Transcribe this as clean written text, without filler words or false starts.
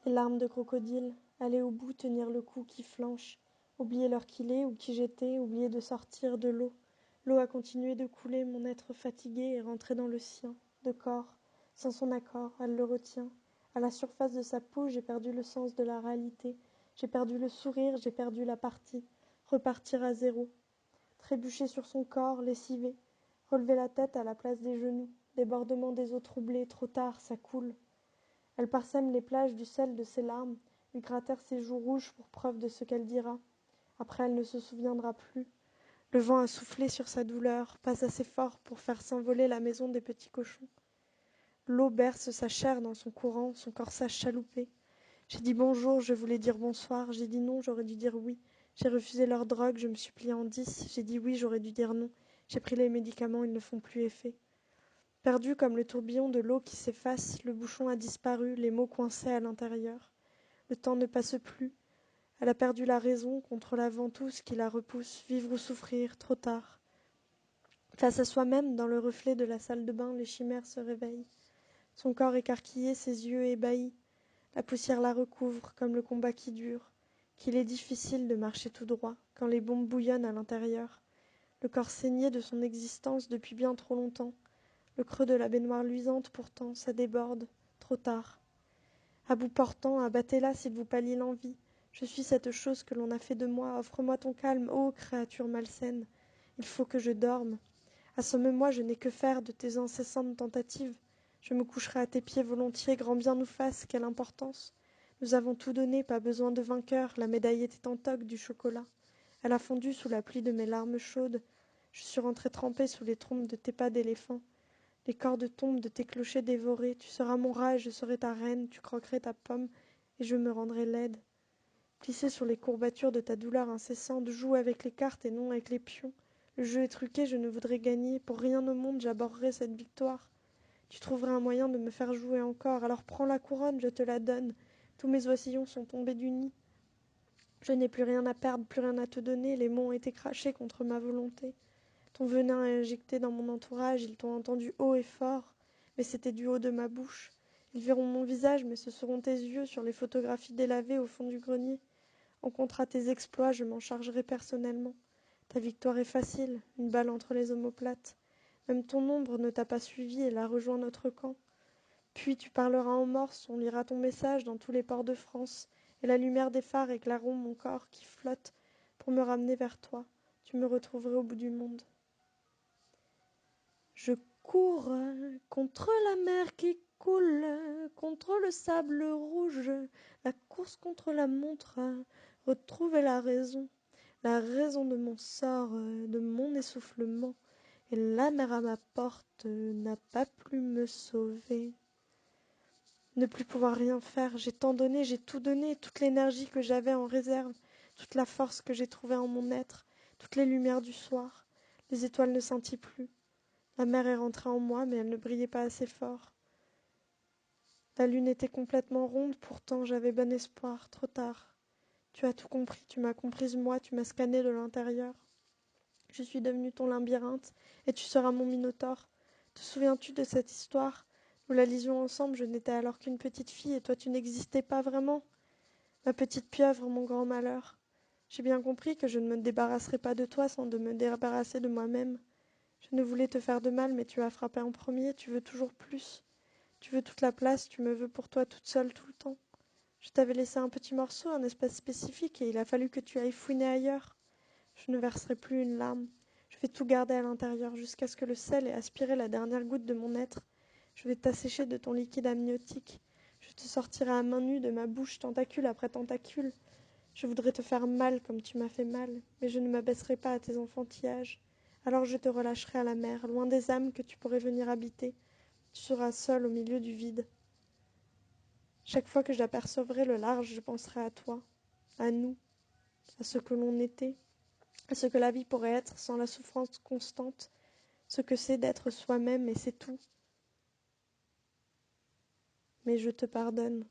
Les larmes de crocodile, aller au bout, tenir le cou qui flanche, oublier l'heure qu'il est ou qui j'étais, oublier de sortir de l'eau. L'eau a continué de couler, mon être fatigué est rentré dans le sien, de corps, sans son accord, elle le retient. À la surface de sa peau, j'ai perdu le sens de la réalité, j'ai perdu le sourire, j'ai perdu la partie, repartir à zéro. Trébucher sur son corps, lessivé, relever la tête à la place des genoux, débordement des eaux troublées, trop tard, ça coule. Elle parsème les plages du sel de ses larmes, lui grattèrent ses joues rouges pour preuve de ce qu'elle dira. Après, elle ne se souviendra plus. Le vent a soufflé sur sa douleur, pas assez fort pour faire s'envoler la maison des petits cochons. L'eau berce sa chair dans son courant, son corsage chaloupé. J'ai dit bonjour, je voulais dire bonsoir. J'ai dit non, j'aurais dû dire oui. J'ai refusé leur drogue, je me suis pliée en 10. J'ai dit oui, j'aurais dû dire non. J'ai pris les médicaments, ils ne font plus effet. Perdu comme le tourbillon de l'eau qui s'efface, le bouchon a disparu, les mots coincés à l'intérieur. Le temps ne passe plus. Elle a perdu la raison contre la ventouse qui la repousse, vivre ou souffrir, trop tard. Face à soi-même, dans le reflet de la salle de bain, les chimères se réveillent. Son corps écarquillé, ses yeux ébahis. La poussière la recouvre, comme le combat qui dure. Qu'il est difficile de marcher tout droit, quand les bombes bouillonnent à l'intérieur. Le corps saigné de son existence depuis bien trop longtemps. Le creux de la baignoire luisante, pourtant, ça déborde. Trop tard. À bout portant, abattez-la s'il vous pâlit l'envie. Je suis cette chose que l'on a fait de moi. Offre-moi ton calme, ô créature malsaine. Il faut que je dorme. Assomme-moi, je n'ai que faire de tes incessantes tentatives. Je me coucherai à tes pieds volontiers, grand bien nous fasse, quelle importance. Nous avons tout donné, pas besoin de vainqueur, la médaille était en toque du chocolat. Elle a fondu sous la pluie de mes larmes chaudes. Je suis rentrée trempée sous les trompes de tes pas d'éléphant. Les cordes tombent de tes clochers dévorés. Tu seras mon rat et je serai ta reine. Tu croquerais ta pomme et je me rendrai laide. Plissée sur les courbatures de ta douleur incessante, joue avec les cartes et non avec les pions. Le jeu est truqué, je ne voudrais gagner. Pour rien au monde, j'aborrerais cette victoire. Tu trouverais un moyen de me faire jouer encore. Alors prends la couronne, je te la donne. Tous mes oisillons sont tombés du nid. Je n'ai plus rien à perdre, plus rien à te donner. Les mots ont été crachés contre ma volonté. Ton venin est injecté dans mon entourage, ils t'ont entendu haut et fort, mais c'était du haut de ma bouche. Ils verront mon visage, mais ce seront tes yeux sur les photographies délavées au fond du grenier. On comptera tes exploits, je m'en chargerai personnellement. Ta victoire est facile, une balle entre les omoplates. Même ton ombre ne t'a pas suivi et l'a rejoint notre camp. Puis tu parleras en morse, on lira ton message dans tous les ports de France, et la lumière des phares éclaireront mon corps qui flotte pour me ramener vers toi. Tu me retrouverais au bout du monde. Je cours contre la mer qui coule, contre le sable rouge, la course contre la montre, retrouver la raison de mon sort, de mon essoufflement, et la mer à ma porte n'a pas pu me sauver. Ne plus pouvoir rien faire, j'ai tant donné, j'ai tout donné, toute l'énergie que j'avais en réserve, toute la force que j'ai trouvée en mon être, toutes les lumières du soir. Les étoiles ne scintillent plus. La mer est rentrée en moi, mais elle ne brillait pas assez fort. La lune était complètement ronde, pourtant j'avais bon espoir, trop tard. Tu as tout compris, tu m'as comprise moi, tu m'as scanné de l'intérieur. Je suis devenue ton labyrinthe, et tu seras mon minotaure. Te souviens-tu de cette histoire? Nous la lisions ensemble, je n'étais alors qu'une petite fille, et toi tu n'existais pas vraiment. Ma petite pieuvre, mon grand malheur. J'ai bien compris que je ne me débarrasserais pas de toi sans de me débarrasser de moi-même. Je ne voulais te faire de mal, mais tu as frappé en premier, tu veux toujours plus. Tu veux toute la place, tu me veux pour toi toute seule tout le temps. Je t'avais laissé un petit morceau, un espace spécifique, et il a fallu que tu ailles fouiner ailleurs. Je ne verserai plus une larme. Je vais tout garder à l'intérieur, jusqu'à ce que le sel ait aspiré la dernière goutte de mon être. Je vais t'assécher de ton liquide amniotique. Je te sortirai à main nue de ma bouche, tentacule après tentacule. Je voudrais te faire mal comme tu m'as fait mal, mais je ne m'abaisserai pas à tes enfantillages. Alors je te relâcherai à la mer, loin des âmes que tu pourrais venir habiter. Tu seras seul au milieu du vide. Chaque fois que j'apercevrai le large, je penserai à toi, à nous, à ce que l'on était, à ce que la vie pourrait être sans la souffrance constante, ce que c'est d'être soi-même et c'est tout. Mais je te pardonne.